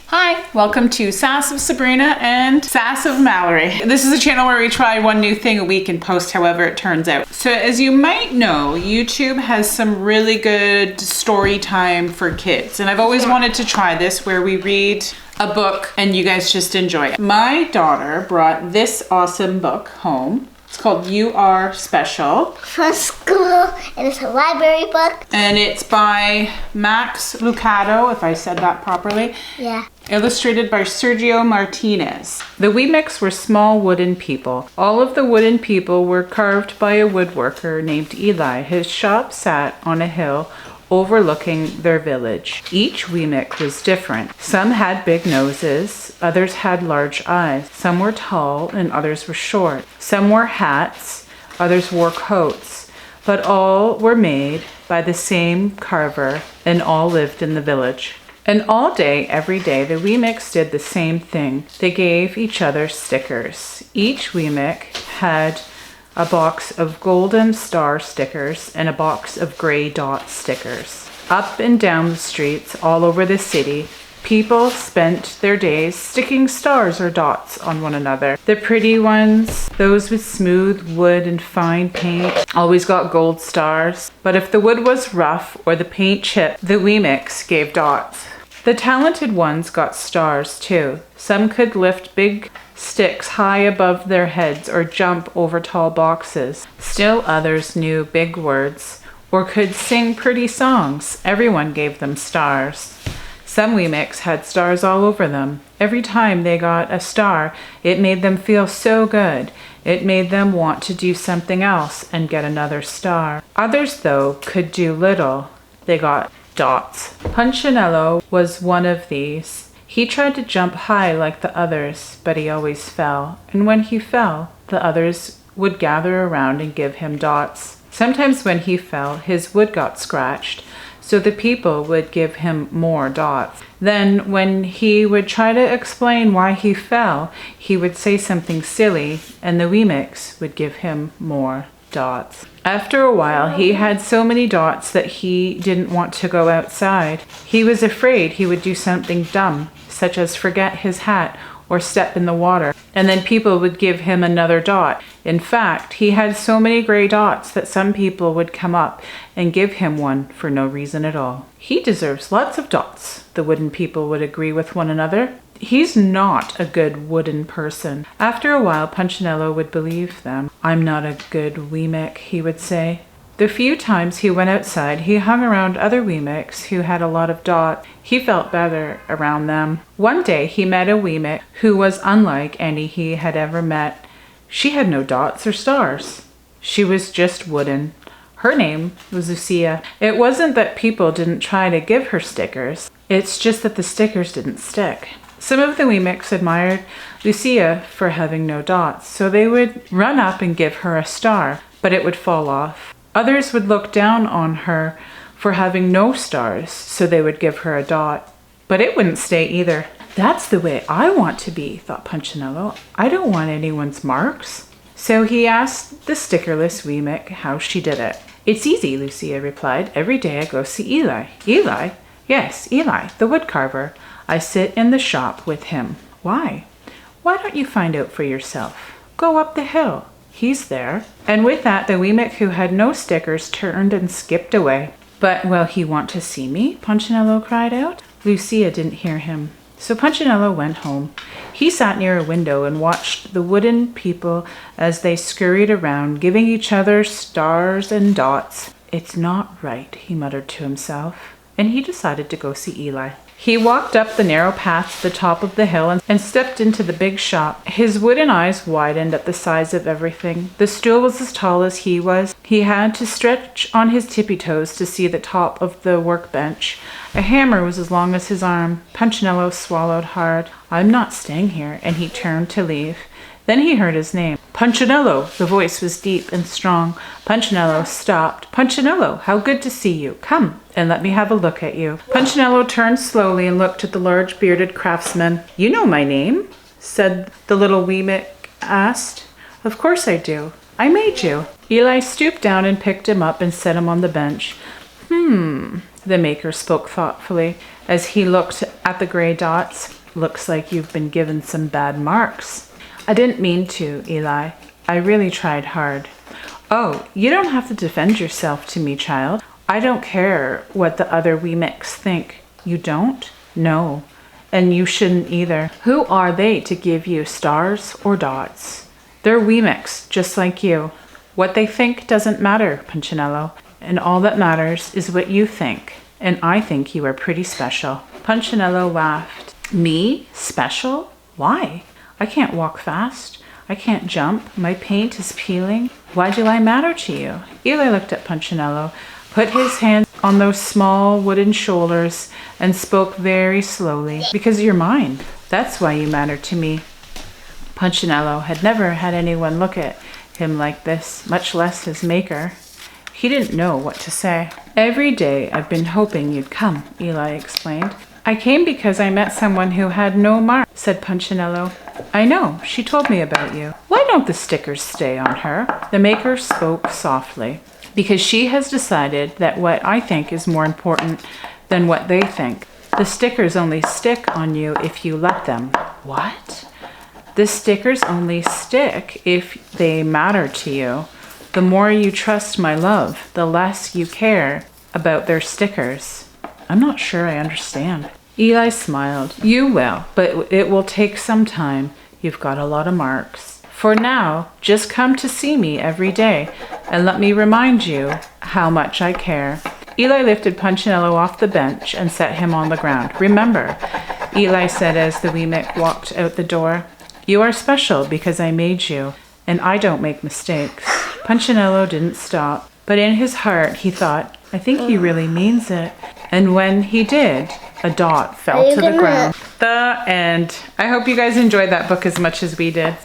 Hi, welcome to Sass of Sabrina and Sass of Mallory. This is a channel where we try one new thing a week and post however it turns out. So as you might know, YouTube has some really good story time for kids. And I've always wanted to try this where we read a book and you guys just enjoy it. My daughter brought this awesome book home. It's called You Are Special. From school, and it's a library book. And it's by Max Lucado, if I said that properly. Yeah. Illustrated by Sergio Martinez. The Wee-Mix were small wooden people. All of the wooden people were carved by a woodworker named Eli. His shop sat on a hill overlooking their village. Each Wee-Mix was different. Some had big noses, others had large eyes. Some were tall and others were short. Some wore hats, others wore coats. But all were made by the same carver and all lived in the village. And all day, every day, the Wee-Mix did the same thing. They gave each other stickers. Each Wee-Mix had a box of golden star stickers and a box of gray dot stickers. Up and down the streets all over the city, people spent their days sticking stars or dots on one another. The pretty ones, those with smooth wood and fine paint, always got gold stars. But if the wood was rough or the paint chipped, the Wee-Mix gave dots. The talented ones got stars too. Some could lift big sticks high above their heads or jump over tall boxes. Still others knew big words or could sing pretty songs. Everyone gave them stars. Some Wee-Mix had stars all over them. Every time they got a star, it made them feel so good. It made them want to do something else and get another star. Others, though, could do little. They got dots. Punchinello was one of these. He tried to jump high like the others, but he always fell. And when he fell, the others would gather around and give him dots. Sometimes when he fell, his wood got scratched, so the people would give him more dots. Then when he would try to explain why he fell, he would say something silly, and the Wee-Mix would give him more dots. After a while, he had so many dots that he didn't want to go outside. He was afraid he would do something dumb, such as forget his hat or step in the water, and then people would give him another dot. In fact, he had so many gray dots that some people would come up and give him one for no reason at all. He deserves lots of dots, the wooden people would agree with one another. He's not a good wooden person. After a while, Punchinello would believe them. I'm not a good Wee-Mix, he would say. The few times he went outside, he hung around other Wee-Mix who had a lot of dots. He felt better around them. One day, he met a Wee-Mix who was unlike any he had ever met. She had no dots or stars. She was just wooden. Her name was Lucia. It wasn't that people didn't try to give her stickers. It's just that the stickers didn't stick. Some of the Wee-Mix admired Lucia for having no dots, so they would run up and give her a star, but it would fall off. Others would look down on her for having no stars, so they would give her a dot, but it wouldn't stay either. That's the way I want to be, thought Punchinello. I don't want anyone's marks. So he asked the stickerless Wee-Mix how she did it. It's easy, Lucia replied. Every day I go see Eli. Eli? Yes, Eli, the wood carver. I sit in the shop with him. Why? Why don't you find out for yourself? Go up the hill. He's there. And with that, the Wee-Mix who had no stickers turned and skipped away. But will he want to see me? Punchinello cried out. Lucia didn't hear him. So Punchinello went home. He sat near a window and watched the wooden people as they scurried around, giving each other stars and dots. It's not right, he muttered to himself. And he decided to go see Eli. He walked up the narrow path to the top of the hill and stepped into the big shop. His wooden eyes widened at the size of everything. The stool was as tall as he was. He had to stretch on his tippy toes to see the top of the workbench. A hammer was as long as his arm. Punchinello swallowed hard. I'm not staying here, and he turned to leave. Then he heard his name. Punchinello! The voice was deep and strong. Punchinello stopped. Punchinello, how good to see you. Come and let me have a look at you. Punchinello turned slowly and looked at the large bearded craftsman. You know my name? Said the little Wee-Mix asked. Of course I do. I made you. Eli stooped down and picked him up and set him on the bench. the maker spoke thoughtfully as he looked at the gray dots. Looks like you've been given some bad marks. I didn't mean to, Eli. I really tried hard. Oh, you don't have to defend yourself to me, child. I don't care what the other wee mix think. You don't? No. And you shouldn't either. Who are they to give you stars or dots? They're wee mix, just like you. What they think doesn't matter, Punchinello. And all that matters is what you think. And I think you are pretty special. Punchinello laughed. Me? Special? Why? I can't walk fast. I can't jump. My paint is peeling. Why do I matter to you? Eli looked at Punchinello, put his hand on those small wooden shoulders, and spoke very slowly. Because you're mine. That's why you matter to me. Punchinello had never had anyone look at him like this, much less his maker. He didn't know what to say. Every day I've been hoping you'd come, Eli explained. I came because I met someone who had no mark, said Punchinello. I know, she told me about you. Why don't the stickers stay on her? The maker spoke softly. Because she has decided that what I think is more important than what they think. The stickers only stick on you if you let them. What? The stickers only stick if they matter to you. The more you trust my love, the less you care about their stickers. I'm not sure I understand. Eli smiled. You will, but it will take some time. You've got a lot of marks. For now, just come to see me every day and let me remind you how much I care. Eli lifted Punchinello off the bench and set him on the ground. Remember, Eli said as the wee Mick walked out the door, you are special because I made you, and I don't make mistakes. Punchinello didn't stop, but in his heart he thought, I think he really means it. And when he did, a dot fell to the ground. The end. I hope you guys enjoyed that book as much as we did.